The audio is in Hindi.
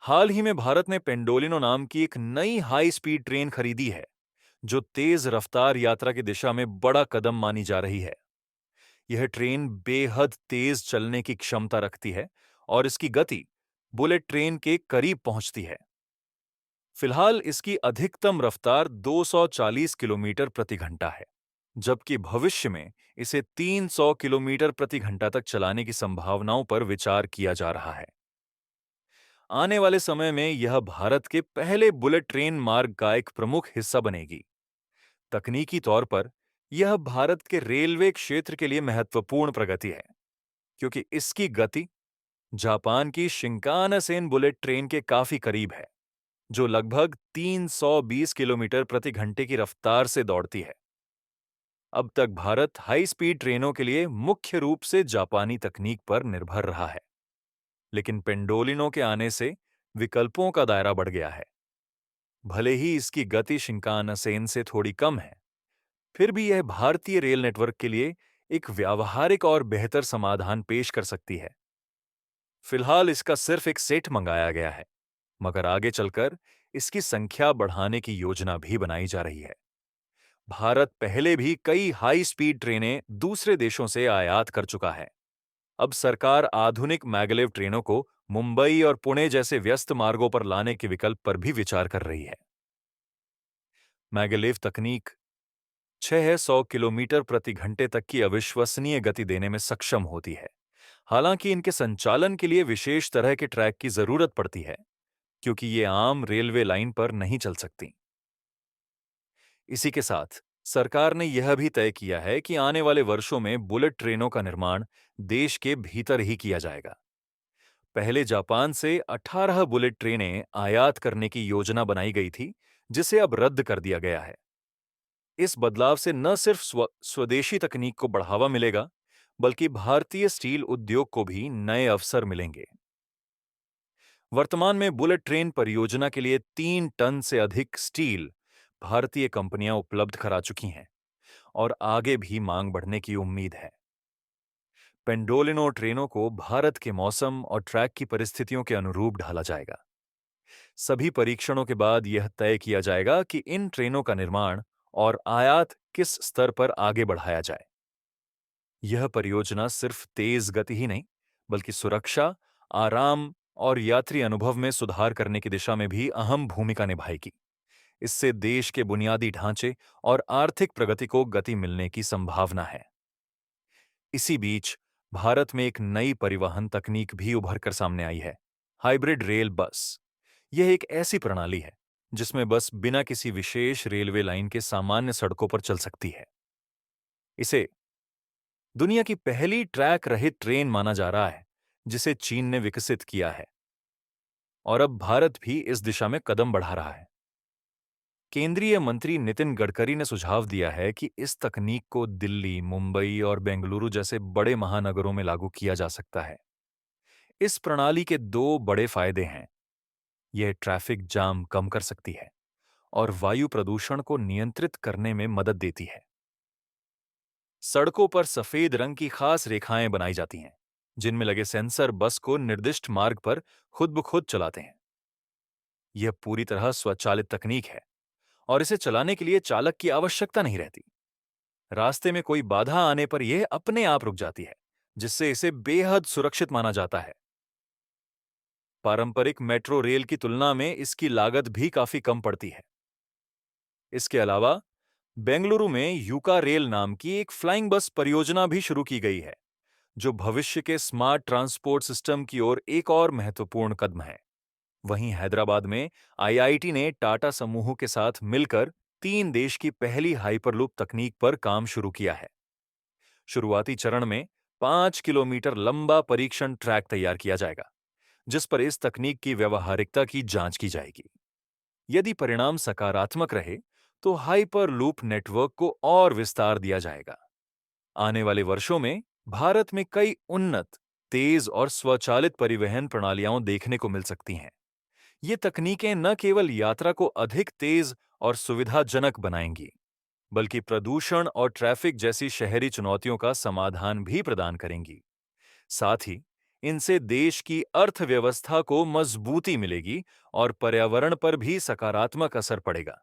हाल ही में भारत ने पेंडोलिनो नाम की एक नई हाई स्पीड ट्रेन खरीदी है, जो तेज रफ्तार यात्रा की दिशा में बड़ा कदम मानी जा रही है। यह ट्रेन बेहद तेज चलने की क्षमता रखती है और इसकी गति बुलेट ट्रेन के करीब पहुंचती है। फिलहाल इसकी अधिकतम रफ्तार 240 किलोमीटर प्रति घंटा है, जबकि भविष्य में इसे 300 किलोमीटर प्रति घंटा तक चलाने की संभावनाओं पर विचार किया जा रहा है। आने वाले समय में यह भारत के पहले बुलेट ट्रेन मार्ग का एक प्रमुख हिस्सा बनेगी। तकनीकी तौर पर यह भारत के रेलवे क्षेत्र के लिए महत्वपूर्ण प्रगति है, क्योंकि इसकी गति जापान की शिंकानसेन बुलेट ट्रेन के काफी करीब है, जो लगभग 320 किलोमीटर प्रति घंटे की रफ्तार से दौड़ती है। अब तक भारत हाई स्पीड ट्रेनों के लिए मुख्य रूप से जापानी तकनीक पर निर्भर रहा है, लेकिन पेंडोलिनो के आने से विकल्पों का दायरा बढ़ गया है। भले ही इसकी गति शिंकानसेन से थोड़ी कम है, फिर भी यह भारतीय रेल नेटवर्क के लिए एक व्यावहारिक और बेहतर समाधान पेश कर सकती है। फिलहाल इसका सिर्फ एक सेट मंगाया गया है, मगर आगे चलकर इसकी संख्या बढ़ाने की योजना भी बनाई जा रही है। भारत पहले भी कई हाई स्पीड ट्रेनें दूसरे देशों से आयात कर चुका है। अब सरकार आधुनिक मैगलेव ट्रेनों को मुंबई और पुणे जैसे व्यस्त मार्गों पर लाने के विकल्प पर भी विचार कर रही है। मैगलेव तकनीक 600 किलोमीटर प्रति घंटे तक की अविश्वसनीय गति देने में सक्षम होती है। हालांकि इनके संचालन के लिए विशेष तरह के ट्रैक की जरूरत पड़ती है, क्योंकि ये आम रेलवे लाइन पर नहीं चल सकती। इसी के साथ सरकार ने यह भी तय किया है कि आने वाले वर्षों में बुलेट ट्रेनों का निर्माण देश के भीतर ही किया जाएगा। पहले जापान से 18 बुलेट ट्रेनें आयात करने की योजना बनाई गई थी, जिसे अब रद्द कर दिया गया है। इस बदलाव से न सिर्फ स्वदेशी तकनीक को बढ़ावा मिलेगा, बल्कि भारतीय स्टील उद्योग को भी नए अवसर मिलेंगे। वर्तमान में बुलेट ट्रेन परियोजना के लिए 3 टन से अधिक स्टील भारतीय कंपनियां उपलब्ध करा चुकी हैं और आगे भी मांग बढ़ने की उम्मीद है। पेंडोलिनो ट्रेनों को भारत के मौसम और ट्रैक की परिस्थितियों के अनुरूप ढाला जाएगा। सभी परीक्षणों के बाद यह तय किया जाएगा कि इन ट्रेनों का निर्माण और आयात किस स्तर पर आगे बढ़ाया जाए। यह परियोजना सिर्फ तेज गति ही नहीं, बल्कि सुरक्षा, आराम और यात्री अनुभव में सुधार करने की दिशा में भी अहम भूमिका निभाएगी। इससे देश के बुनियादी ढांचे और आर्थिक प्रगति को गति मिलने की संभावना है। इसी बीच भारत में एक नई परिवहन तकनीक भी उभर कर सामने आई है, हाइब्रिड रेल बस। यह एक ऐसी प्रणाली है जिसमें बस बिना किसी विशेष रेलवे लाइन के सामान्य सड़कों पर चल सकती है। इसे दुनिया की पहली ट्रैक रहित ट्रेन माना जा रहा है, जिसे चीन ने विकसित किया है, और अब भारत भी इस दिशा में कदम बढ़ा रहा है। केंद्रीय मंत्री नितिन गडकरी ने सुझाव दिया है कि इस तकनीक को दिल्ली, मुंबई और बेंगलुरु जैसे बड़े महानगरों में लागू किया जा सकता है। इस प्रणाली के दो बड़े फायदे हैं। यह ट्रैफिक जाम कम कर सकती है और वायु प्रदूषण को नियंत्रित करने में मदद देती है। सड़कों पर सफेद रंग की खास रेखाएं बनाई जाती हैं, जिनमें लगे सेंसर बस को निर्दिष्ट मार्ग पर खुद ब खुद चलाते हैं। यह पूरी तरह स्वचालित तकनीक है और इसे चलाने के लिए चालक की आवश्यकता नहीं रहती। रास्ते में कोई बाधा आने पर यह अपने आप रुक जाती है, जिससे इसे बेहद सुरक्षित माना जाता है। पारंपरिक मेट्रो रेल की तुलना में इसकी लागत भी काफी कम पड़ती है। इसके अलावा बेंगलुरु में यूका रेल नाम की एक फ्लाइंग बस परियोजना भी शुरू की गई है, जो भविष्य के स्मार्ट ट्रांसपोर्ट सिस्टम की ओर एक और महत्वपूर्ण कदम है। वहीं हैदराबाद में आईआईटी ने टाटा समूह के साथ मिलकर 3 देश की पहली हाइपरलूप तकनीक पर काम शुरू किया है। शुरुआती चरण में 5 किलोमीटर लंबा परीक्षण ट्रैक तैयार किया जाएगा, जिस पर इस तकनीक की व्यवहारिकता की जांच की जाएगी। यदि परिणाम सकारात्मक रहे, तो हाइपरलूप नेटवर्क को और विस्तार दिया जाएगा। आने वाले वर्षों में भारत में कई उन्नत, तेज और स्वचालित परिवहन प्रणालियां देखने को मिल सकती हैं। ये तकनीकें न केवल यात्रा को अधिक तेज और सुविधाजनक बनाएंगी, बल्कि प्रदूषण और ट्रैफिक जैसी शहरी चुनौतियों का समाधान भी प्रदान करेंगी। साथ ही इनसे देश की अर्थव्यवस्था को मजबूती मिलेगी और पर्यावरण पर भी सकारात्मक असर पड़ेगा।